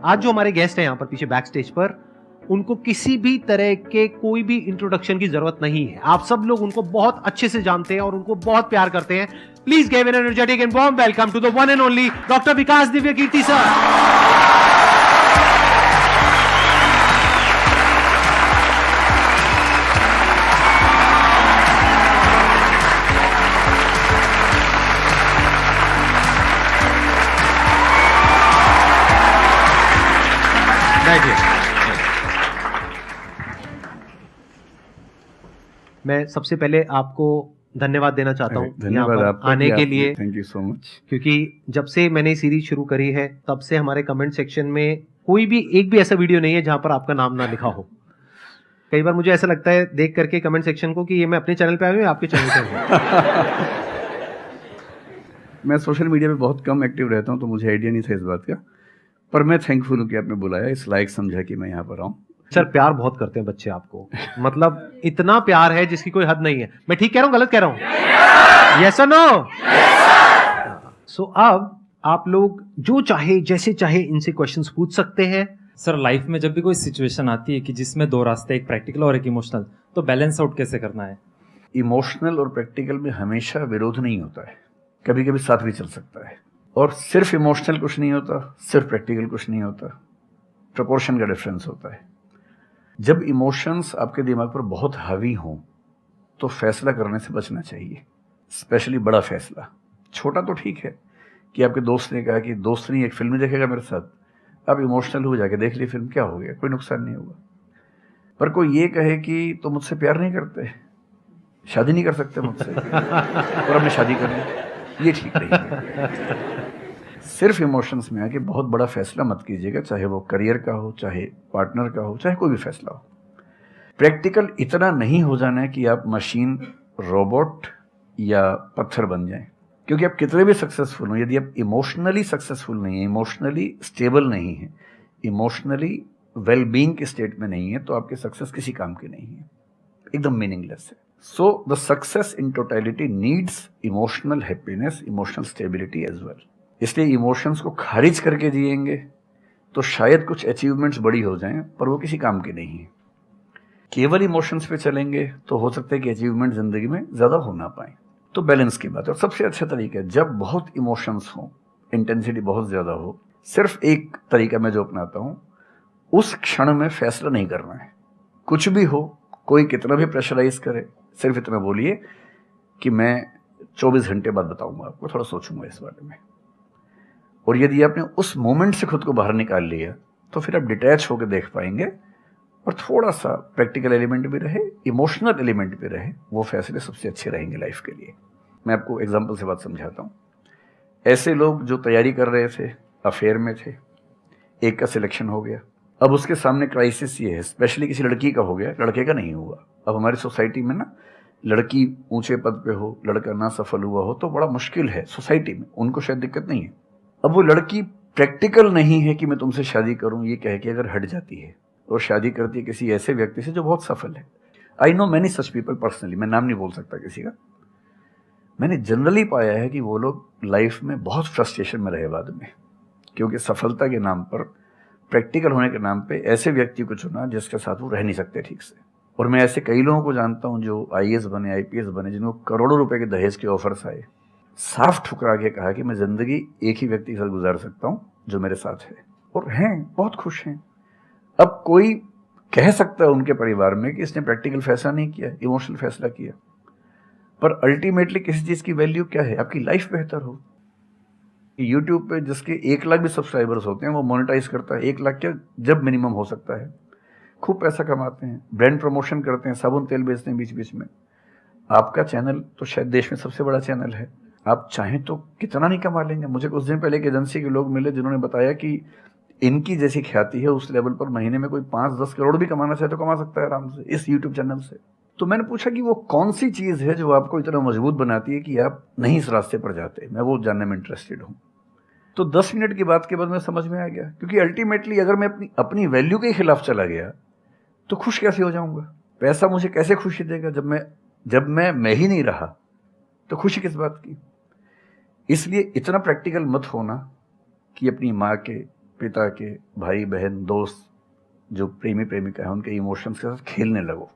आज जो हमारे गेस्ट हैं यहाँ पर पीछे बैक स्टेज पर, उनको किसी भी तरह के कोई भी इंट्रोडक्शन की जरूरत नहीं है। आप सब लोग उनको बहुत अच्छे से जानते हैं और उनको बहुत प्यार करते हैं। Please give an energetic and warm welcome to the one and only doctor Vikas Divya Kirti sir. मैं सबसे पहले आपको धन्यवाद देना चाहता हूँ धन्यवाद आपका आने के लिए। Thank you so much. क्योंकि जब से मैंने सीरीज शुरू करी है तब से हमारे कमेंट सेक्शन में कोई भी एक भी ऐसा वीडियो नहीं है जहां पर आपका नाम ना लिखा हो। कई बार मुझे ऐसा लगता है देख करके कमेंट सेक्शन को कि ये मैं अपने चैनल पे आया हूँ या आपके चैनल पे हूँ। मैं सोशल मीडिया पे बहुत कम एक्टिव रहता हूँ तो मुझे आइडिया नहीं था इस बात का, पर मैं थैंकफुल हूँ कि आपने बुलाया, इस लायक समझा कि मैं यहाँ पर आऊँ। सर प्यार बहुत करते हैं बच्चे आपको, मतलब इतना प्यार है जिसकी कोई हद नहीं है। मैं ठीक कह रहा हूँ गलत कह रहा हूँ? यस और नो? सो अब आप लोग जो चाहे जैसे चाहे इनसे क्वेश्चंस पूछ सकते हैं। सर लाइफ में जब भी कोई सिचुएशन आती है कि जिसमें दो रास्ते, एक प्रैक्टिकल और एक इमोशनल, तो बैलेंस आउट कैसे करना है? इमोशनल और प्रैक्टिकल में हमेशा विरोध नहीं होता है, कभी कभी साथ भी चल सकता है। और सिर्फ इमोशनल कुछ नहीं होता, सिर्फ प्रैक्टिकल कुछ नहीं होता, प्रोपोर्शन का डिफरेंस होता है। जब इमोशंस आपके दिमाग पर बहुत हावी हों तो फैसला करने से बचना चाहिए, स्पेशली बड़ा फैसला। छोटा तो ठीक है कि आपके दोस्त ने कहा कि दोस्त नहीं एक फिल्म देखेगा मेरे साथ, आप इमोशनल हो जाके देख ली फिल्म, क्या हो गया, कोई नुकसान नहीं होगा। पर कोई ये कहे कि तो मुझसे प्यार नहीं करते, शादी नहीं कर सकते मुझसे और हमने शादी कर ली, ये ठीक नहीं है। सिर्फ इमोशंस में आके बहुत बड़ा फैसला मत कीजिएगा, चाहे वो करियर का हो, चाहे पार्टनर का हो, चाहे कोई भी फैसला हो। प्रैक्टिकल इतना नहीं हो जाना है कि आप मशीन, रोबोट या पत्थर बन जाएं। क्योंकि आप कितने भी सक्सेसफुल हो, यदि आप इमोशनली सक्सेसफुल नहीं है, इमोशनली स्टेबल नहीं है, इमोशनली वेलबींग के स्टेट में नहीं है, तो आपकी सक्सेस किसी काम की नहीं है, एकदम मीनिंगलेस है। So the success in totality needs emotional happiness, emotional stability as well. इसलिए इमोशंस को खारिज करके जिएंगे तो शायद कुछ अचीवमेंट्स बड़ी हो जाएं, पर वो किसी काम की नहीं है। केवल इमोशंस पे चलेंगे तो हो सकता है कि अचीवमेंट जिंदगी में ज्यादा हो ना पाए। तो बैलेंस की बात है। और सबसे अच्छा तरीका है, जब बहुत इमोशंस हो, इंटेंसिटी बहुत ज्यादा हो, सिर्फ एक तरीका मैं जो अपनाता हूं, उस क्षण में फैसला नहीं करना है। कुछ भी हो, कोई कितना भी प्रेशराइज करे, सिर्फ इतना बोलिए कि मैं 24 घंटे बाद बताऊंगा आपको, थोड़ा सोचूंगा इस बारे में। और यदि आपने उस मोमेंट से खुद को बाहर निकाल लिया तो फिर आप डिटैच होकर देख पाएंगे और थोड़ा सा प्रैक्टिकल एलिमेंट भी रहे, इमोशनल एलिमेंट भी रहे, वो फैसले सबसे अच्छे रहेंगे लाइफ के लिए। मैं आपको एग्जांपल से बात समझाता हूँ। ऐसे लोग जो तैयारी कर रहे थे, अफेयर में थे, एक का सिलेक्शन हो गया, अब उसके सामने क्राइसिस ये है, स्पेशली किसी लड़की का हो गया, लड़के का नहीं हुआ। अब हमारी सोसाइटी में ना, लड़की ऊंचे पद पे हो, लड़का ना सफल हुआ हो तो बड़ा मुश्किल है सोसाइटी में, उनको शायद दिक्कत नहीं है। अब वो लड़की प्रैक्टिकल नहीं है कि मैं तुमसे शादी करूं, ये कह के अगर हट जाती है और शादी करती है किसी ऐसे व्यक्ति से जो बहुत सफल है। I know many such people personally, मैं नाम नहीं बोल सकता किसी का। मैंने जनरली पाया है कि वो लोग लाइफ में बहुत फ्रस्ट्रेशन में रहे बाद में, क्योंकि सफलता के नाम पर, प्रैक्टिकल होने के नाम पे ऐसे व्यक्ति को चुना जिसके साथ वो रह नहीं सकते ठीक से। और मैं ऐसे कई लोगों को जानता हूं जो IAS बने, IPS बने, जिनको करोड़ों रुपए के दहेज के ऑफर्स आए, साफ ठुकरा के कहा कि मैं जिंदगी एक ही व्यक्ति के साथ गुजार सकता हूं जो मेरे साथ है, और हैं, बहुत खुश हैं। अब कोई कह सकता है उनके परिवार में कि इसने प्रैक्टिकल फैसला नहीं किया, इमोशनल फैसला किया, पर अल्टीमेटली किसी चीज की वैल्यू क्या है? आपकी लाइफ बेहतर हो। यूट्यूब पे जिसके 1 लाख भी सब्सक्राइबर्स होते हैं वो मोनेटाइज करता है, 1 लाख क्या जब मिनिमम हो सकता है, खूब पैसा कमाते हैं, ब्रांड प्रमोशन करते हैं, साबुन तेल बेचते हैं बीच बीच में। आपका चैनल तो शायद देश में सबसे बड़ा चैनल है, आप चाहें तो कितना नहीं कमा लेंगे। मुझे कुछ दिन पहले एक एजेंसी के लोग मिले जिन्होंने बताया कि इनकी जैसी ख्याति है उस लेवल पर महीने में कोई 5-10 करोड़ भी कमाना चाहे तो कमा सकता है आराम से इस यूट्यूब चैनल से। तो मैंने पूछा कि वो कौन सी चीज है जो आपको इतना मजबूत बनाती है कि आप नहीं इस रास्ते पर जाते। मैं वो जानने में इंटरेस्टेड हूँ। तो 10 मिनट की बात के बाद मैं समझ में आ गया, क्योंकि अल्टीमेटली अगर मैं अपनी वैल्यू के खिलाफ चला गया तो खुश कैसे हो जाऊंगा? पैसा मुझे कैसे खुशी देगा जब मैं ही नहीं रहा, तो खुशी किस बात की? इसलिए इतना प्रैक्टिकल मत होना कि अपनी माँ के, पिता के, भाई बहन, दोस्त, जो प्रेमी प्रेमिका है, उनके इमोशंस के साथ खेलने लगो।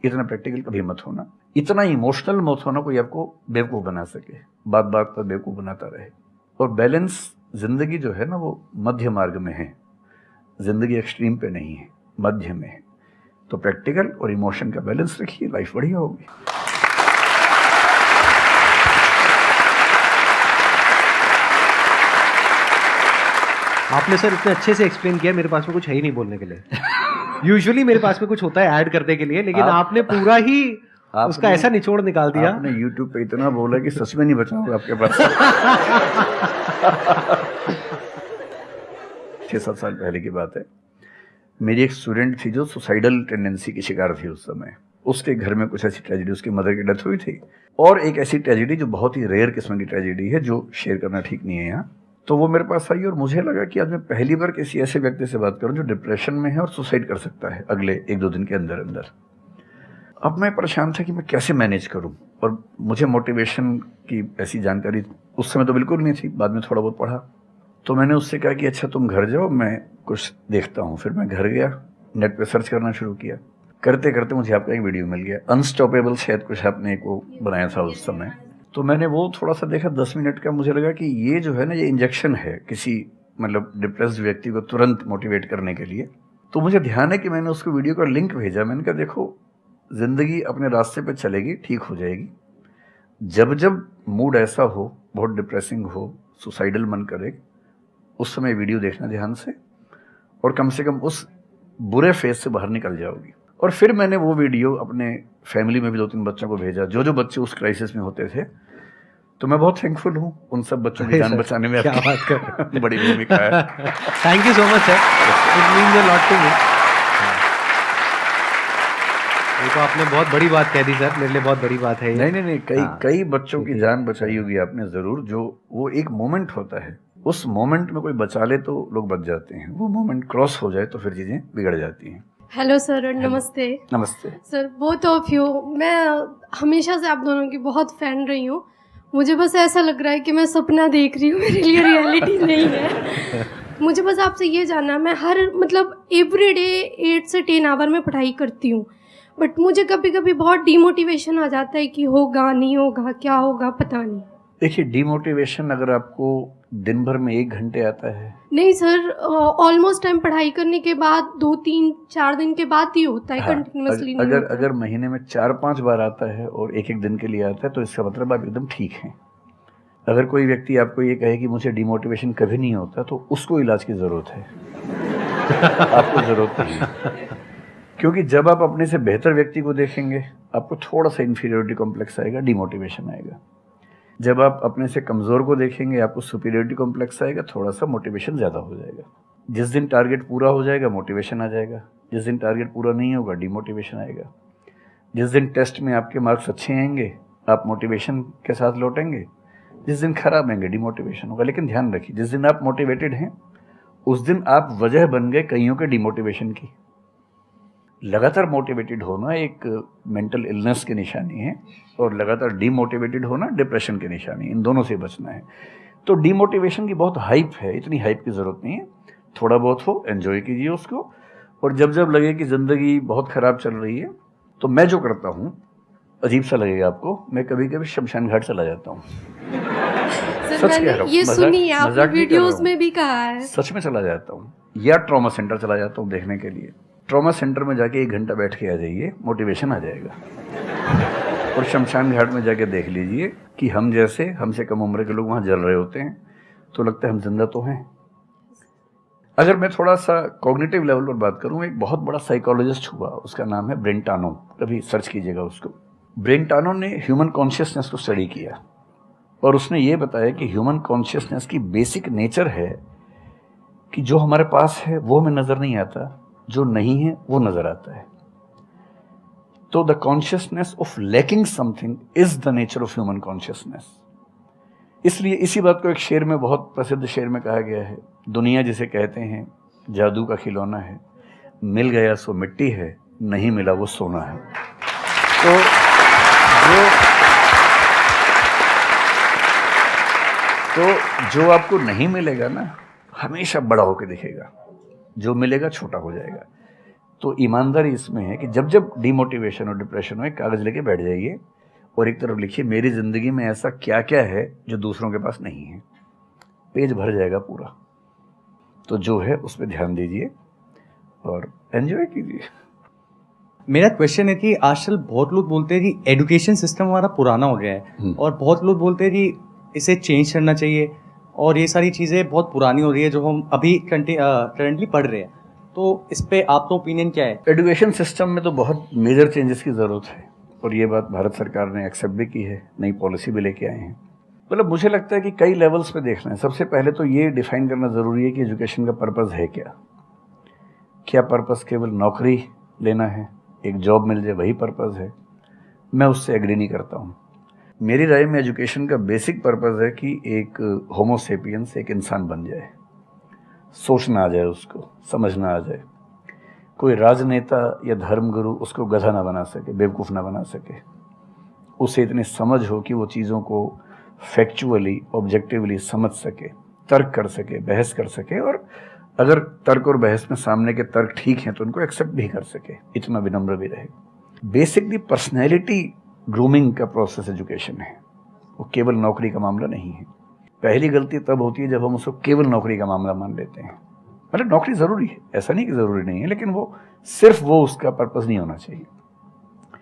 इतना प्रैक्टिकल कभी मत होना, इतना इमोशनल मत होना कोई आपको बेवकूफ़ बना सके, बात बात पर बेवकूफ़ बनाता रहे। और बैलेंस जिंदगी जो है ना, वो मध्य मार्ग में है, जिंदगी एक्सट्रीम पे नहीं है, मध्य में है। तो प्रैक्टिकल और इमोशन का बैलेंस रखिए, लाइफ बढ़िया होगी। आपने सर इतने अच्छे से एक्सप्लेन किया, मेरे पास में कुछ है ही नहीं बोलने के लिए। यूजुअली मेरे पास में कुछ होता है ऐड करने के लिए, लेकिन आपने पूरा ही उसका ऐसा निचोड़ निकाल दिया। आपने YouTube पे इतना बोला कि सच में नहीं बचा होगा आपके पास। 6-7 साल पहले की बात है, मेरी एक स्टूडेंट थी जो सुसाइडल टेंडेंसी की शिकार थी उस समय। उसके घर में कुछ ऐसी ट्रेजेडी, उसकी मदर की डेथ हुई थी, और एक ऐसी ट्रेजेडी जो बहुत ही रेयर किस्म की ट्रेजेडी है, जो शेयर करना ठीक नहीं है यहाँ। तो वो मेरे पास आई और मुझे लगा कि आज मैं पहली बार किसी ऐसे व्यक्ति से बात करूं जो डिप्रेशन में है और सुसाइड कर सकता है अगले 1-2 दिन के अंदर अंदर। अब मैं परेशान था कि मैं कैसे मैनेज करूं, और मुझे मोटिवेशन की ऐसी जानकारी उस समय तो बिल्कुल नहीं थी, बाद में थोड़ा बहुत पढ़ा। तो मैंने उससे कहा कि अच्छा तुम घर जाओ, मैं कुछ देखता हूँ। फिर मैं घर गया, नेट पे सर्च करना शुरू किया। करते करते मुझे आपका एक वीडियो मिल गया, अनस्टॉपेबल, शायद कुछ आपने एक वो बनाया था उस समय। तो मैंने वो थोड़ा सा देखा, 10 मिनट का। मुझे लगा कि ये जो है ना, ये इंजेक्शन है किसी मतलब डिप्रेस्ड व्यक्ति को तुरंत मोटिवेट करने के लिए। तो मुझे ध्यान है कि मैंने उसको वीडियो का लिंक भेजा। मैंने कहा देखो, जिंदगी अपने रास्ते पे चलेगी, ठीक हो जाएगी। जब जब मूड ऐसा हो, बहुत डिप्रेसिंग हो, सुसाइडल मन करे, उस समय वीडियो देखना ध्यान से, और कम से कम उस बुरे फेज से बाहर निकल जाओगी। और फिर मैंने वो वीडियो अपने फैमिली में भी 2-3 बच्चों को भेजा, जो बच्चे उस क्राइसिस में होते थे। तो मैं बहुत थैंकफुल हूँ उन सब बच्चों की जान बचाने में क्या बात कर बड़ी भूमिका है। Thank you so much sir, it means a lot to me. ये तो आपने बहुत बड़ी बात कह दी सर, मेरे लिए बहुत बड़ी बात है ये। नहीं, कई बच्चों की जान बचाई होगी आपने जरूर। जो वो एक मोमेंट होता है, उस मोमेंट में कोई बचा ले तो लोग बच जाते हैं, वो मोमेंट क्रॉस हो जाए तो फिर चीजें बिगड़ जाती हैं। हेलो सर, नमस्ते। नमस्ते सर, बोथ ऑफ यू, मैं हमेशा से आप दोनों की बहुत फैन रही हूँ। मुझे बस ऐसा लग रहा है कि मैं सपना देख रही हूँ, मेरे लिए रियलिटी नहीं है। मुझे बस आपसे ये जानना, मैं हर मतलब एवरी डे 8 से 10 आवर में पढ़ाई करती हूँ, बट मुझे कभी कभी बहुत डीमोटिवेशन आ जाता है कि होगा नहीं होगा, क्या होगा पता नहीं। देखिए, डीमोटिवेशन अगर आपको दिन भर में 1 घंटे आता है। नहीं सर, ऑलमोस्ट टाइम पढ़ाई करने के बाद 2-3-4 दिन के बाद ही होता है, कंटिन्यूअसली नहीं होता। अगर महीने में 4-5 बार आता है और 1-1 दिन के लिए आता है, तो इसका मतलब आप एकदम ठीक हैं। अगर कोई व्यक्ति आपको ये कहे कि मुझे डिमोटिवेशन कभी नहीं होता, तो उसको इलाज की जरूरत है। आपको जरूरत नहीं है, क्योंकि जब आप अपने से बेहतर व्यक्ति को देखेंगे, आपको थोड़ा सा इंफीरियरिटी कॉम्प्लेक्स आएगा, डिमोटिवेशन आएगा। जब आप अपने से कमज़ोर को देखेंगे, आपको सुपीरियरिटी कॉम्प्लेक्स आएगा, थोड़ा सा मोटिवेशन ज़्यादा हो जाएगा। जिस दिन टारगेट पूरा हो जाएगा, मोटिवेशन आ जाएगा। जिस दिन टारगेट पूरा नहीं होगा, डिमोटिवेशन आएगा। जिस दिन टेस्ट में आपके मार्क्स अच्छे आएंगे, आप मोटिवेशन के साथ लौटेंगे। जिस दिन खराब आएंगे, डिमोटिवेशन होगा। लेकिन ध्यान रखिए, जिस दिन आप मोटिवेटेड हैं, उस दिन आप वजह बन गए कईयों के डिमोटिवेशन की। लगातार मोटिवेटेड होना एक मेंटल इलनेस की निशानी है, और लगातार डीमोटिवेटेड होना डिप्रेशन की निशानी है। इन दोनों से बचना है। तो डीमोटिवेशन की बहुत हाइप है, इतनी हाइप की ज़रूरत नहीं है। थोड़ा बहुत हो, एंजॉय कीजिए उसको। और जब जब लगे कि ज़िंदगी बहुत ख़राब चल रही है, तो मैं जो करता हूँ, अजीब सा लगेगा आपको, मैं कभी कभी शमशान घाट चला जाता हूँ। सच कह रहा हूँ, ये सुनी है आपने वीडियोस में भी कहा है। सच में चला जाता हूँ, या ट्रॉमा सेंटर चला जाता हूँ देखने के लिए। ट्रॉमा सेंटर में जाके 1 घंटा बैठ के आ जाइए, मोटिवेशन आ जाएगा। और शमशान घाट में जाके देख लीजिए कि हम जैसे हमसे कम उम्र के लोग वहाँ जल रहे होते हैं, तो लगता है हम जिंदा तो हैं। अगर मैं थोड़ा सा कॉग्निटिव लेवल पर बात करूँ, एक बहुत बड़ा साइकोलॉजिस्ट हुआ, उसका नाम है ब्रेंटानो, कभी सर्च कीजिएगा उसको। ब्रेंटानो ने ह्यूमन कॉन्शियसनेस को स्टडी किया, और उसने ये बताया कि ह्यूमन कॉन्शियसनेस की बेसिक नेचर है कि जो हमारे पास है वो हमें नज़र नहीं आता, जो नहीं है वो नज़र आता है। तो the consciousness of lacking something is the nature of human consciousness. इसलिए इसी बात को एक शेर में, बहुत प्रसिद्ध शेर में कहा गया है, दुनिया जिसे कहते हैं जादू का खिलौना है, मिल गया सो मिट्टी है, नहीं मिला वो सोना है। तो जो आपको नहीं मिलेगा ना, हमेशा बड़ा होकर दिखेगा, जो मिलेगा छोटा हो जाएगा। तो ईमानदारी इसमें है कि जब जब डिमोटिवेशन और डिप्रेशन हो, एक कागज़ लेके बैठ जाइए और एक तरफ लिखिए मेरी ज़िंदगी में ऐसा क्या क्या है जो दूसरों के पास नहीं है। पेज भर जाएगा पूरा। तो जो है उस पर ध्यान दीजिए और एंजॉय कीजिए। मेरा क्वेश्चन है कि आजकल बहुत लोग बोलते हैं कि एजुकेशन सिस्टम हमारा पुराना हो गया है और बहुत लोग बोलते हैं कि इसे चेंज करना चाहिए और ये सारी चीज़ें बहुत पुरानी हो रही है जो हम अभी करंटली पढ़ रहे हैं। तो इस पे आपका ओपिनियन क्या है? एजुकेशन सिस्टम में तो बहुत मेजर चेंजेस की ज़रूरत है और ये बात भारत सरकार ने एक्सेप्ट भी की है, नई पॉलिसी भी लेके आए हैं। मतलब मुझे लगता है कि कई लेवल्स पे देखना है। सबसे पहले तो ये डिफाइन करना ज़रूरी है कि एजुकेशन का पर्पज़ है क्या। क्या पर्पज़ केवल नौकरी लेना है, एक जॉब मिल जाए, वही पर्पज़ है? मैं उससे एग्री नहीं करता हूँ। मेरी राय में एजुकेशन का बेसिक पर्पज़ है कि एक होमो सेपियंस एक इंसान बन जाए, सोचना आ जाए, उसको समझना आ जाए। कोई राजनेता या धर्मगुरु उसको गधा ना बना सके, बेवकूफ़ ना बना सके। उसे इतनी समझ हो कि वो चीज़ों को फैक्चुअली, ऑब्जेक्टिवली समझ सके, तर्क कर सके, बहस कर सके और अगर तर्क और बहस में सामने के तर्क ठीक हैं तो उनको एक्सेप्ट भी कर सके, इतना विनम्र भी रहे। बेसिकली पर्सनैलिटी ग्रूमिंग का प्रोसेस एजुकेशन है, वो केवल नौकरी का मामला नहीं है। पहली गलती तब होती है जब हम उसको केवल नौकरी का मामला मान लेते हैं। मतलब नौकरी ज़रूरी है, ऐसा नहीं कि ज़रूरी नहीं है, लेकिन वो सिर्फ वो उसका पर्पज़ नहीं होना चाहिए।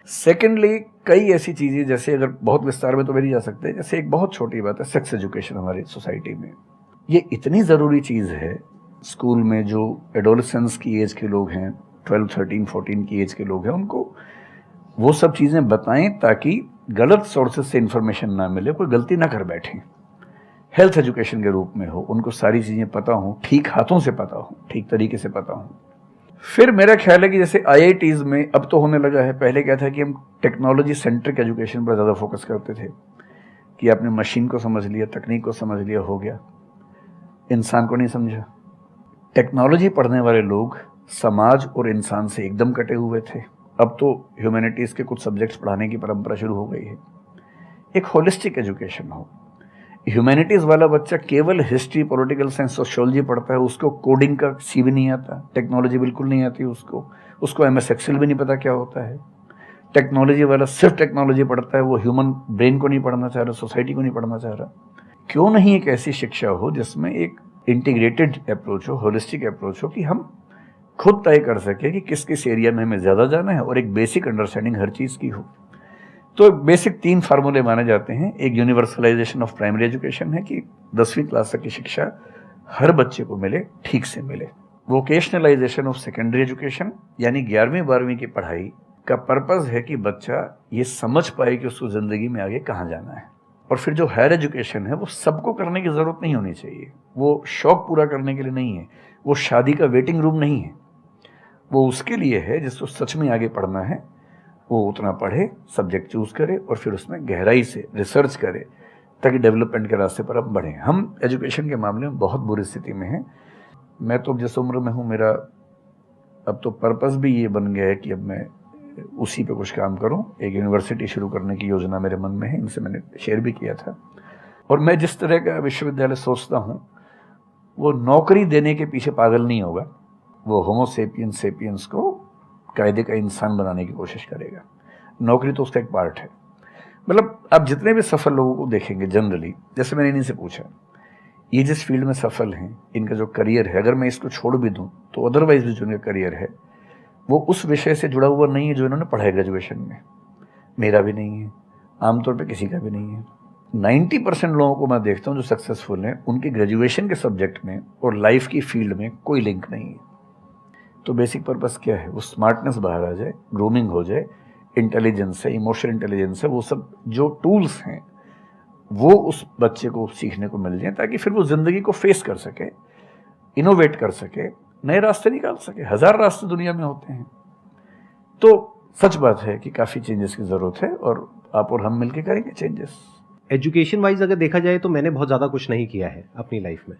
सेकेंडली, कई ऐसी चीज़ें जैसे अगर बहुत विस्तार में तो भी नहीं जा सकते, जैसे एक बहुत छोटी बात है सेक्स एजुकेशन हमारी सोसाइटी में। ये इतनी ज़रूरी चीज़ है। स्कूल में जो एडोलेसेंस की एज के लोग हैं, 12, 13, 14 की एज के लोग हैं, उनको वो सब चीज़ें बताएं ताकि गलत सोर्सेज से इन्फॉर्मेशन ना मिले, कोई गलती ना कर बैठें। हेल्थ एजुकेशन के रूप में हो, उनको सारी चीज़ें पता हों, ठीक हाथों से पता हो, ठीक तरीके से पता हो। फिर मेरा ख्याल है कि जैसे IITs में अब तो होने लगा है, पहले क्या था कि हम टेक्नोलॉजी सेंट्रिक एजुकेशन पर ज़्यादा फोकस करते थे कि आपने मशीन को समझ लिया, तकनीक को समझ लिया, हो गया, इंसान को नहीं समझा। टेक्नोलॉजी पढ़ने वाले लोग समाज और इंसान से एकदम कटे हुए थे। अब तो ह्यूमैनिटीज़ के कुछ सब्जेक्ट्स पढ़ाने की परंपरा शुरू हो गई है। एक होलिस्टिक एजुकेशन हो। ह्यूमैनिटीज़ वाला बच्चा केवल हिस्ट्री, पॉलिटिकल साइंस, सोशियोलॉजी पढ़ता है, उसको कोडिंग का सी भी नहीं आता, टेक्नोलॉजी बिल्कुल नहीं आती उसको MS एक्सेल भी नहीं पता क्या होता है। टेक्नोलॉजी वाला सिर्फ टेक्नोलॉजी पढ़ता है, वो ह्यूमन ब्रेन को नहीं पढ़ना चाह रहा, सोसाइटी को नहीं पढ़ना चाह रहा। क्यों नहीं एक ऐसी शिक्षा हो जिसमें एक इंटीग्रेटेड अप्रोच हो, होलिस्टिक अप्रोच हो कि हम खुद तय कर सके कि किस किस एरिया में हमें ज़्यादा जाना है और एक बेसिक अंडरस्टैंडिंग हर चीज़ की हो। तो बेसिक 3 फार्मूले माने जाते हैं। एक यूनिवर्सलाइजेशन ऑफ प्राइमरी एजुकेशन है कि 10वीं क्लास तक की शिक्षा हर बच्चे को मिले, ठीक से मिले। वोकेशनलाइजेशन ऑफ सेकेंडरी एजुकेशन यानी 11वीं 12वीं की पढ़ाई का पर्पज़ है कि बच्चा ये समझ पाए कि उसको ज़िंदगी में आगे कहाँ जाना है। और फिर जो हायर एजुकेशन है वो सबको करने की ज़रूरत नहीं होनी चाहिए, वो शौक पूरा करने के लिए नहीं है, वो शादी का वेटिंग रूम नहीं है, वो उसके लिए है जिसको सच में आगे पढ़ना है। वो उतना पढ़े, सब्जेक्ट चूज़ करे और फिर उसमें गहराई से रिसर्च करे ताकि डेवलपमेंट के रास्ते पर अब बढ़ें। हम एजुकेशन के मामले में बहुत बुरी स्थिति में हैं। मैं तो जिस उम्र में हूँ, मेरा अब तो पर्पज़ भी ये बन गया है कि अब मैं उसी पे कुछ काम करूं। एक यूनिवर्सिटी शुरू करने की योजना मेरे मन में है, इनसे मैंने शेयर भी किया था। और मैं जिस तरह का विश्वविद्यालय सोचता हूं वो नौकरी देने के पीछे पागल नहीं होगा, वो होमो सेपियंस को कायदे का इंसान बनाने की कोशिश करेगा। नौकरी तो उसका एक पार्ट है। मतलब आप जितने भी सफल लोगों को देखेंगे जनरली, जैसे मैंने इन्हीं से पूछा, ये जिस फील्ड में सफल हैं, इनका जो करियर है, अगर मैं इसको छोड़ भी दूं तो अदरवाइज भी जो इनका करियर है वो उस विषय से जुड़ा हुआ नहीं है जो इन्होंने पढ़ा है ग्रेजुएशन में। मेरा भी नहीं है, आमतौर पे किसी का भी नहीं है। 90% लोगों को मैं देखता हूँ जो सक्सेसफुल हैं, उनके ग्रेजुएशन के सब्जेक्ट में और लाइफ की फील्ड में कोई लिंक नहीं है। तो बेसिक पर्पस क्या है? वो स्मार्टनेस बाहर आ जाए, ग्रूमिंग हो जाए, इंटेलिजेंस है, इमोशनल इंटेलिजेंस है, वो सब जो टूल्स हैं वो उस बच्चे को सीखने को मिल जाए ताकि फिर वो ज़िंदगी को फेस कर सके, इनोवेट कर सके, नए रास्ते निकाल सके। 1000 रास्ते दुनिया में होते हैं। तो सच बात है कि काफ़ी चेंजेस की ज़रूरत है और आप और हम मिलकर करेंगे चेंजेस। एजुकेशन वाइज अगर देखा जाए तो मैंने बहुत ज़्यादा कुछ नहीं किया है अपनी लाइफ में,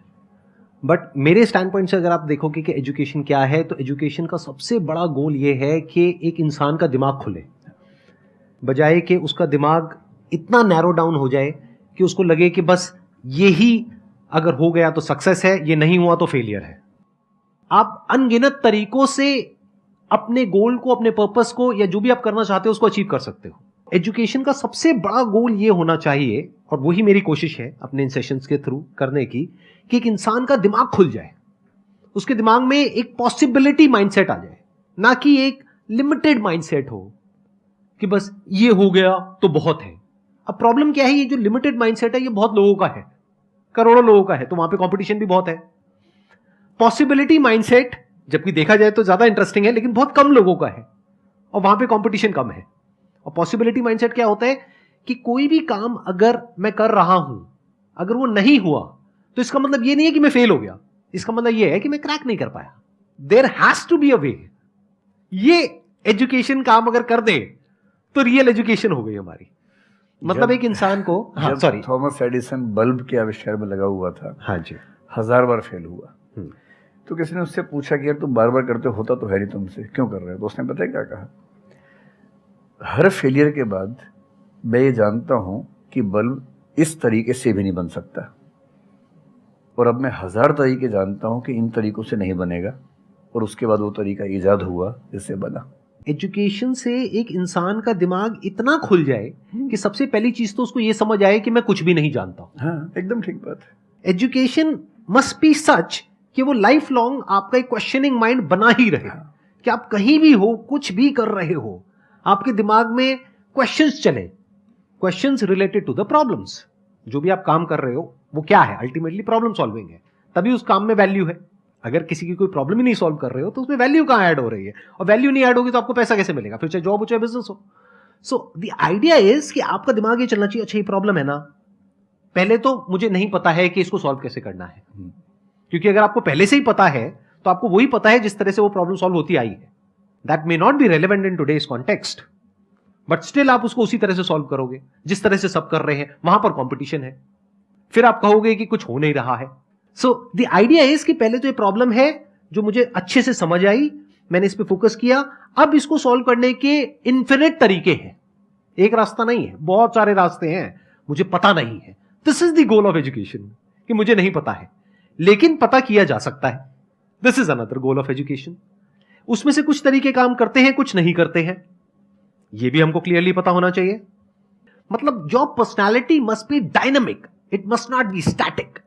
बट मेरे स्टैंड पॉइंट से अगर आप देखोगे कि एजुकेशन क्या है, तो एजुकेशन का सबसे बड़ा गोल ये है कि एक इंसान का दिमाग खुले, बजाय कि उसका दिमाग इतना नैरो डाउन हो जाए कि उसको लगे कि बस यही अगर हो गया तो सक्सेस है, ये नहीं हुआ तो फेलियर है। आप अनगिनत तरीकों से अपने गोल को, अपने पर्पस को, या जो भी आप करना चाहते हो उसको अचीव कर सकते हो। एजुकेशन का सबसे बड़ा गोल ये होना चाहिए, और वही मेरी कोशिश है अपने इन सेशंस के थ्रू करने की, कि एक इंसान का दिमाग खुल जाए, उसके दिमाग में एक पॉसिबिलिटी माइंडसेट आ जाए, ना कि एक लिमिटेड माइंडसेट हो कि बस ये हो गया तो बहुत है। अब प्रॉब्लम क्या है, ये जो लिमिटेड माइंडसेट है ये बहुत लोगों का है, करोड़ों लोगों का है, तो वहां पे कंपटीशन भी बहुत है। पॉसिबिलिटी माइंडसेट जबकि देखा जाए तो ज्यादा इंटरेस्टिंग है, लेकिन बहुत कम लोगों का है और वहां पे कंपटीशन कम है। और पॉसिबिलिटी माइंडसेट क्या होता है कि कोई भी काम अगर मैं कर रहा हूं, अगर वो नहीं हुआ तो इसका मतलब ये नहीं है कि मैं फेल हो गया, इसका मतलब ये है कि मैं क्रैक नहीं कर पाया। There has to be a way. ये एजुकेशन काम अगर कर दे तो रियल एजुकेशन हो गई हमारी। मतलब एक इंसान को, हाँ सॉरी, थॉमस एडिसन बल्ब के आविष्कार में लगा हुआ था, हाँ जी, 1000 बार फेल हुआ। तो किसी ने उससे पूछा कि यार तुम बार बार करते होता तो है नहीं तुमसे, क्यों कर रहे हो? तो उसने पता है क्या कहा, हर फेलियर के बाद मैं ये जानता हूं कि बल्ब इस तरीके से भी नहीं बन सकता, और अब मैं 1000 तरीके जानता हूं कि इन तरीकों से नहीं बनेगा, और उसके बाद वो तरीका ईजाद हुआ जिससे बना। एजुकेशन से एक इंसान का दिमाग इतना खुल जाए कि सबसे पहली चीज तो उसको ये समझ आए कि मैं कुछ भी नहीं जानता हूं। हाँ, एकदम ठीक बात है। एजुकेशन मस्ट बी सच कि वो लाइफ लॉन्ग आपका एक क्वेश्चनिंग माइंड बना ही रहे, कि आप कहीं भी हो, कुछ भी कर रहे हो, आपके दिमाग में क्वेश्चंस चले, questions related to the problems. जो भी आप काम कर रहे हो वो क्या है, अल्टीमेटली प्रॉब्लम सॉल्विंग है, तभी उस काम में वैल्यू है। अगर किसी की कोई प्रॉब्लम ही नहीं सॉल्व कर रहे हो तो उसमें वैल्यू कहां ऐड हो रही है, और वैल्यू नहीं ऐड होगी तो आपको पैसा कैसे मिलेगा, फिर चाहे जॉब हो चाहे बिजनेस हो। सो द आइडिया इज कि आपका दिमाग ये चलना चाहिए, अच्छा ये प्रॉब्लम है ना, पहले तो मुझे नहीं पता है कि इसको सॉल्व कैसे करना है, क्योंकि अगर आपको पहले से ही पता है तो आपको वही पता है जिस तरह से वो प्रॉब्लम सॉल्व होती आई है। That may not be relevant in today's context, but still आप उसको उसी तरह से सॉल्व करोगे जिस तरह से सब कर रहे हैं। वहां पर कंपटीशन है, फिर आप कहोगे कि कुछ हो नहीं रहा है। सो द आइडिया इज कि पहले तो ये प्रॉब्लम है जो मुझे अच्छे से समझ आई, मैंने इस पे फोकस किया, अब इसको सॉल्व करने के इन्फिनिट तरीके हैं, एक रास्ता नहीं है, बहुत सारे रास्ते हैं, मुझे पता नहीं है। This is the goal of education, कि मुझे नहीं पता है लेकिन पता किया जा सकता है। This is another goal of education. उसमें से कुछ तरीके काम करते हैं, कुछ नहीं करते हैं, यह भी हमको क्लियरली पता होना चाहिए। मतलब your personality must be dynamic, it must not be static.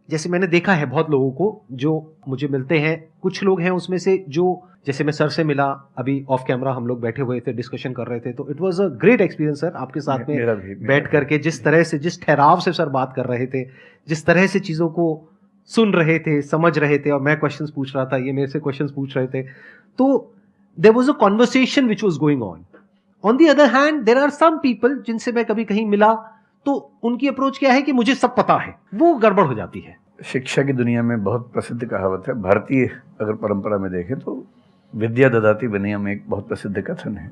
जैसे मैंने देखा है बहुत लोगों को जो मुझे मिलते हैं, कुछ लोग हैं उसमें से जो, जैसे मैं सर से मिला अभी ऑफ कैमरा, हम लोग बैठे हुए थे, डिस्कशन कर रहे थे, तो it was a great experience sir, आपके साथ में बैठ करके जिस तरह से, जिस ठहराव से सर बात कर रहे थे, जिस तरह से चीजों को सुन रहे थे, समझ रहे थे, और मैं क्वेश्चंस पूछ रहा था, ये मेरे से क्वेश्चंस पूछ रहे थे, तो there was a conversation which was going on. On the other hand there are some people जिनसे मैं कभी कहीं मिला तो उनकी अप्रोच क्या है कि मुझे सब पता है, वो गड़बड़ हो जाती है। शिक्षा की दुनिया में बहुत प्रसिद्ध कहावत है, भारतीय अगर परंपरा में देखें तो विद्या ददाति विनयम में एक बहुत प्रसिद्ध कथन है।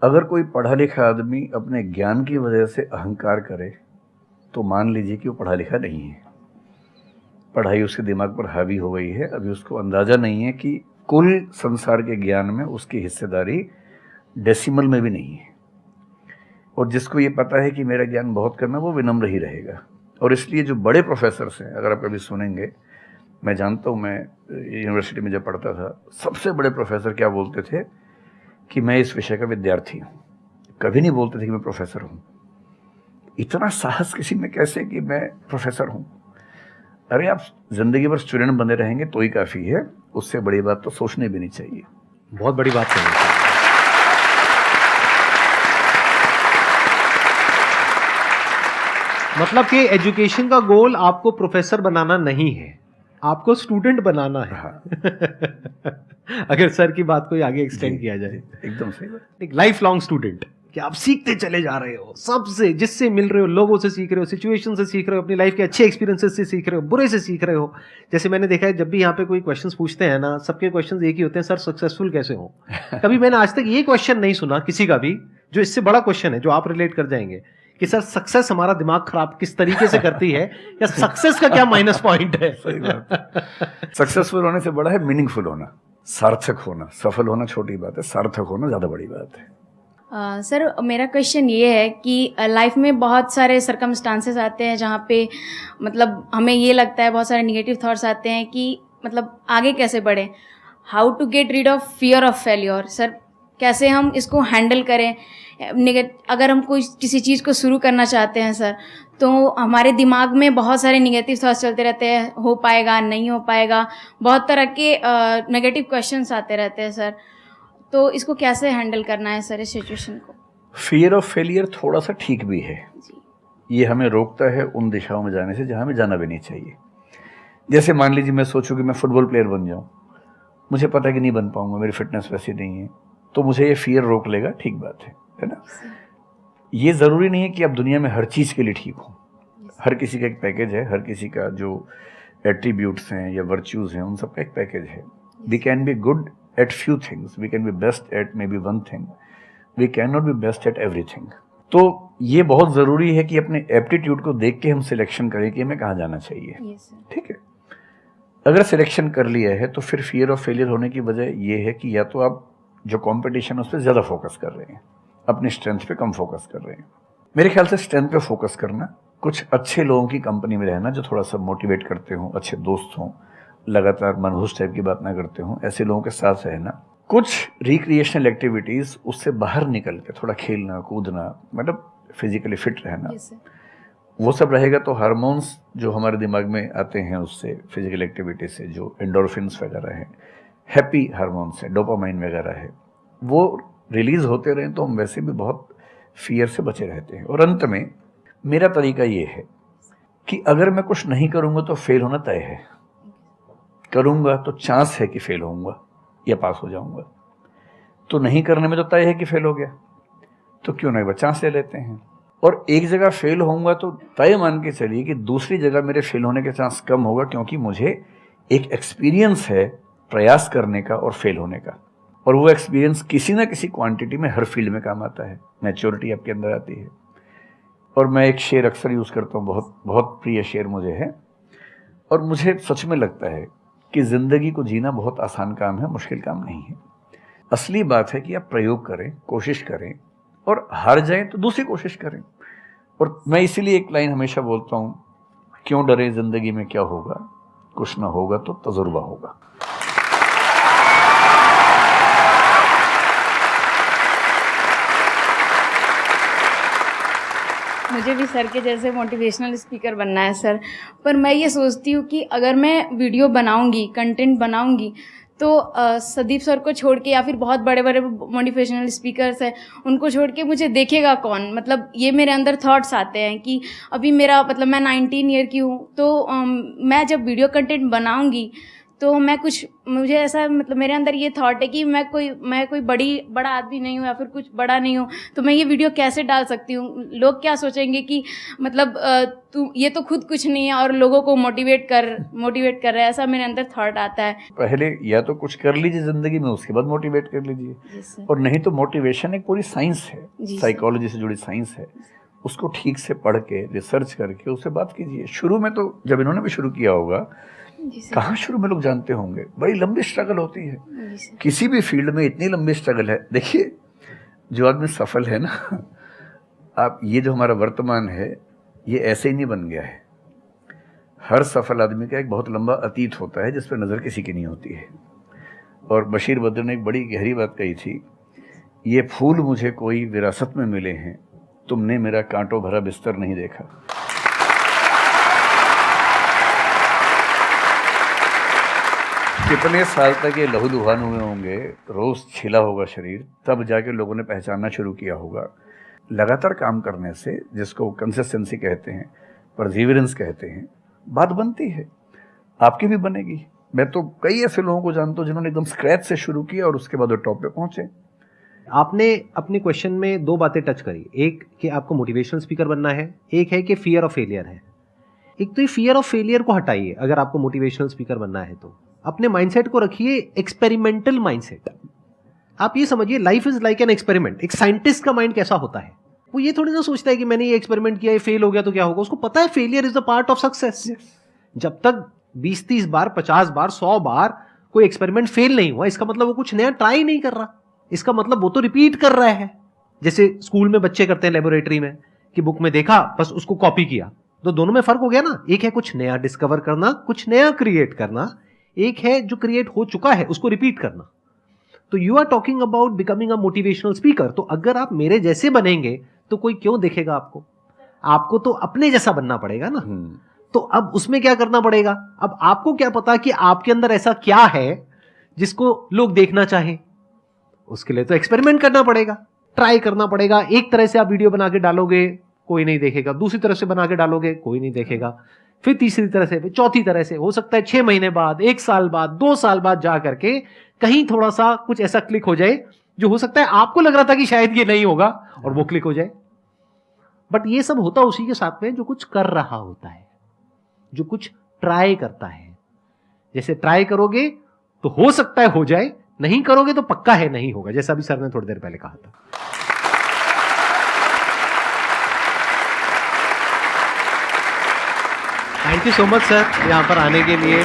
अगर कोई पढ़ा लिखा आदमी अपने ज्ञान की वजह से अहंकार करे तो मान लीजिए कि वो पढ़ा लिखा नहीं है, पढ़ाई उसके दिमाग पर हावी हो गई है, अभी उसको अंदाजा नहीं है कि कुल संसार के ज्ञान में उसकी हिस्सेदारी डेसिमल में भी नहीं है। और जिसको ये पता है कि मेरा ज्ञान बहुत कम है, वो विनम्र ही रहेगा। और इसलिए जो बड़े प्रोफेसर्स हैं, अगर आप कभी सुनेंगे, मैं जानता हूँ, मैं यूनिवर्सिटी में जब पढ़ता था, सबसे बड़े प्रोफेसर क्या बोलते थे कि मैं इस विषय का विद्यार्थी हूँ, कभी नहीं बोलते थे कि मैं प्रोफेसर हूँ। इतना साहस किसी में कैसे कि मैं प्रोफेसर हूँ? अरे आप जिंदगी भर स्टूडेंट बने रहेंगे तो ही काफ़ी है, उससे बड़ी बात तो सोचने भी नहीं चाहिए। बहुत बड़ी बात है। मतलब कि एजुकेशन का गोल आपको प्रोफेसर बनाना नहीं है, आपको स्टूडेंट बनाना है। हाँ। अगर सर की बात को आगे एक्सटेंड किया जाए, एकदम सही बात। एक लाइफ लॉन्ग स्टूडेंट, कि आप सीखते चले जा रहे हो, सबसे जिससे मिल रहे हो, लोगों से सीख रहे हो, सिचुएशन से सीख रहे हो, अपनी लाइफ के अच्छे एक्सपीरियंसेस से सीख रहे हो, बुरे से सीख रहे हो। जैसे मैंने देखा है जब भी यहाँ पे कोई क्वेश्चंस पूछते हैं ना, सबके क्वेश्चंस एक ही होते हैं, सर सक्सेसफुल कैसे हो। कभी मैंने आज तक ये क्वेश्चन नहीं सुना किसी का भी जो इससे बड़ा क्वेश्चन है, जो आप रिलेट कर जाएंगे कि सर सक्सेस हमारा दिमाग खराब किस तरीके से करती है, या सक्सेस का क्या माइनस पॉइंट है। सही बात। सक्सेसफुल होने से बड़ा है मीनिंगफुल होना, सार्थक होना। सफल होना छोटी बात है, सार्थक होना ज्यादा बड़ी बात है। सर मेरा क्वेश्चन ये है कि लाइफ में बहुत सारे सर्कमस्टांसेस आते हैं जहाँ पे मतलब हमें ये लगता है, बहुत सारे निगेटिव थॉट्स आते हैं कि मतलब आगे कैसे बढ़े, how to get rid of fear of failure. Sir कैसे हम इसको हैंडल करें, अगर हम कोई किसी चीज़ को शुरू करना चाहते हैं सर, तो हमारे दिमाग में बहुत सारे निगेटिव थॉट्स चलते रहते हैं, हो पाएगा नहीं हो पाएगा, बहुत तरह के नेगेटिव क्वेश्चंस आते रहते हैं सर, तो इसको कैसे हैंडल करना है सर इस सिचुएशन को? फियर ऑफ फेलियर थोड़ा सा ठीक भी है जी। ये हमें रोकता है उन दिशाओं में जाने से जहाँ हमें जाना भी नहीं चाहिए। जैसे मान लीजिए मैं सोचूं कि मैं फुटबॉल प्लेयर बन जाऊं, मुझे पता है कि नहीं बन पाऊंगा, मेरी फिटनेस वैसी नहीं है, तो मुझे ये फियर रोक लेगा, ठीक बात है ना। ये ज़रूरी नहीं है कि आप दुनिया में हर चीज़ के लिए ठीक हो। हर किसी का एक पैकेज है, हर किसी का जो एट्रीब्यूट्स हैं या वर्च्यूज़ हैं उन सब का एक पैकेज है। We can be good at few things, we can be best at maybe one thing, we can not be best at everything. तो ये बहुत ज़रूरी है कि अपने एप्टीट्यूड को देख के हम सिलेक्शन करें कि हमें कहाँ जाना चाहिए। ठीक है, अगर सिलेक्शन कर लिया है तो फिर फियर ऑफ फेलियर होने की वजह ये है कि या तो आप जो कंपटीशन है उस पर ज़्यादा फोकस कर रहे हैं, अपनी स्ट्रेंथ पे कम फोकस कर रहे हैं। मेरे ख्याल से स्ट्रेंथ पे फोकस करना, कुछ अच्छे लोगों की कंपनी में रहना जो थोड़ा सा मोटिवेट करते हों, अच्छे दोस्त हों, लगातार मनहूस टाइप की बात ना करते हों, ऐसे लोगों के साथ रहना, कुछ रिक्रिएशनल एक्टिविटीज़ उससे बाहर निकल के थोड़ा खेलना कूदना, मतलब फिजिकली फिट रहना, वो सब रहेगा तो हार्मोन्स जो हमारे दिमाग में आते हैं उससे, फिजिकल एक्टिविटी से, जो एंडोर्फिन्स वगैरह हैं, हैप्पी हार्मोन्स है, डोपामाइन वगैरह है, वो रिलीज होते रहें तो हम वैसे भी बहुत फियर से बचे रहते हैं। और अंत में मेरा तरीका ये है कि अगर मैं कुछ नहीं करूँगा तो फेल होना तय है, करूँगा तो चांस है कि फेल होऊंगा या पास हो जाऊँगा, तो नहीं करने में तो तय है कि फेल हो गया, तो क्यों ना एक बार चांस ले लेते हैं। और एक जगह फेल होऊंगा तो तय मान के चलिए कि दूसरी जगह मेरे फेल होने के चांस कम होगा, क्योंकि मुझे एक एक्सपीरियंस है प्रयास करने का और फेल होने का, और वो एक्सपीरियंस किसी ना किसी क्वांटिटी में हर फील्ड में काम आता है, मैच्योरिटी आपके अंदर आती है। और मैं एक शेर अक्सर यूज़ करता हूँ, बहुत बहुत प्रिय शेर मुझे है, और मुझे सच में लगता है कि ज़िंदगी को जीना बहुत आसान काम है, मुश्किल काम नहीं है। असली बात है कि आप प्रयोग करें, कोशिश करें, और हार जाएं तो दूसरी कोशिश करें। और मैं इसीलिए एक लाइन हमेशा बोलता हूँ, क्यों डरे, ज़िंदगी में क्या होगा, कुछ ना होगा तो तजुर्बा होगा। मुझे भी सर के जैसे मोटिवेशनल स्पीकर बनना है सर, पर मैं ये सोचती हूँ कि अगर मैं वीडियो बनाऊँगी, कंटेंट बनाऊँगी, तो संदीप सर को छोड़ के या फिर बहुत बड़े बड़े मोटिवेशनल स्पीकर्स हैं उनको छोड़ के मुझे देखेगा कौन। मतलब ये मेरे अंदर थॉट्स आते हैं कि अभी मेरा मतलब मैं 19 ईयर की हूँ, तो मैं जब वीडियो कंटेंट बनाऊँगी तो मैं कुछ, मुझे ऐसा मतलब मेरे अंदर ये थॉट है कि मैं कोई बड़ा आदमी नहीं हूँ या फिर कुछ बड़ा नहीं हूँ, तो मैं ये वीडियो कैसे डाल सकती हूँ, लोग क्या सोचेंगे कि मतलब तू ये तो खुद कुछ नहीं है और लोगों को मोटिवेट कर रहा है, ऐसा मेरे अंदर थॉट आता है। पहले या तो कुछ कर लीजिए ज़िंदगी में, उसके बाद मोटिवेट कर लीजिए, और नहीं तो मोटिवेशन एक पूरी साइंस है, साइकोलॉजी से जुड़ी साइंस है, उसको ठीक से पढ़ के रिसर्च करके उससे बात कीजिए। शुरू में तो जब इन्होंने भी शुरू किया होगा, कहाँ शुरू में लोग जानते होंगे, बड़ी लंबी स्ट्रगल होती है, किसी भी फील्ड में इतनी लंबी स्ट्रगल है। देखिए जो आदमी सफल है ना, आप ये जो हमारा वर्तमान है ये ऐसे ही नहीं बन गया है। हर सफल आदमी का एक बहुत लंबा अतीत होता है जिस पर नज़र किसी की नहीं होती है। और बशीर बद्र ने एक बड़ी गहरी बात कही थी, ये फूल मुझे कोई विरासत में मिले हैं, तुमने मेरा कांटों भरा बिस्तर नहीं देखा। कितने साल तक ये लहूलुहान हुए होंगे, रोज़ छिला होगा शरीर, तब जाके लोगों ने पहचानना शुरू किया होगा। लगातार काम करने से, जिसको कंसिस्टेंसी कहते हैं, परसिवरेंस कहते हैं, बात बनती है, आपकी भी बनेगी। मैं तो कई ऐसे लोगों को जानता हूँ जिन्होंने एकदम स्क्रैच से शुरू किया और उसके बाद वो टॉप पे पहुंचे। आपने अपने क्वेश्चन में दो बातें टच करी, एक कि आपको मोटिवेशनल स्पीकर बनना है, एक है कि फियर ऑफ फेलियर है। एक तो ये फियर ऑफ फेलियर को हटाइए, अगर आपको मोटिवेशनल स्पीकर बनना है तो अपने माइंडसेट को रखिए एक्सपेरिमेंटल माइंडसेट। आप ये समझिए life is like an experiment. एक साइंटिस्ट का माइंड कैसा होता है, वो ये थोड़ी ना सोचता है कि मैंने ये एक्सपेरिमेंट किया, ये फेल हो गया तो क्या होगा। उसको पता है failure is the part of success. जब तक 20-30 बार, 50 बार, 100 बार कोई एक्सपेरिमेंट फेल नहीं हुआ, इसका मतलब वो कुछ नया ट्राई नहीं कर रहा, इसका मतलब वो तो रिपीट कर रहा है। जैसे स्कूल में बच्चे करते हैं लेबोरेटरी में कि बुक में देखा बस उसको कॉपी किया, तो दोनों में फर्क हो गया ना। एक है कुछ नया डिस्कवर करना, कुछ नया क्रिएट करना, एक है जो क्रिएट हो चुका है उसको रिपीट करना। तो you are talking about becoming a motivational speaker. तो अगर आप मेरे जैसे बनेंगे तो कोई क्यों देखेगा आपको? आपको तो अपने जैसा बनना पड़ेगा ना। तो अब उसमें क्या करना पड़ेगा? अब आपको क्या पता कि आपके अंदर ऐसा क्या है जिसको लोग देखना चाहें? उसके लिए तो एक्सपेरिमेंट करना पड़ेगा, ट्राई करना पड़ेगा। एक तरह से आप वीडियो बना के डालोगे, कोई नहीं देखेगा। दूसरी तरह से बना के डालोगे, कोई नहीं देखेगा। फिर तीसरी तरह से, फिर चौथी तरह से। हो सकता है 6 महीने बाद, 1 साल बाद, 2 साल बाद जा करके कहीं थोड़ा सा कुछ ऐसा क्लिक हो जाए जो हो सकता है आपको लग रहा था कि शायद ये नहीं होगा और वो क्लिक हो जाए। बट ये सब होता उसी के साथ में जो कुछ कर रहा होता है, जो कुछ ट्राई करता है। जैसे ट्राई करोगे तो हो सकता है हो जाए, नहीं करोगे तो पक्का है नहीं होगा, जैसा भी सर ने थोड़ी देर पहले कहा था। Thank you so much sir, यहां पर आने के लिए।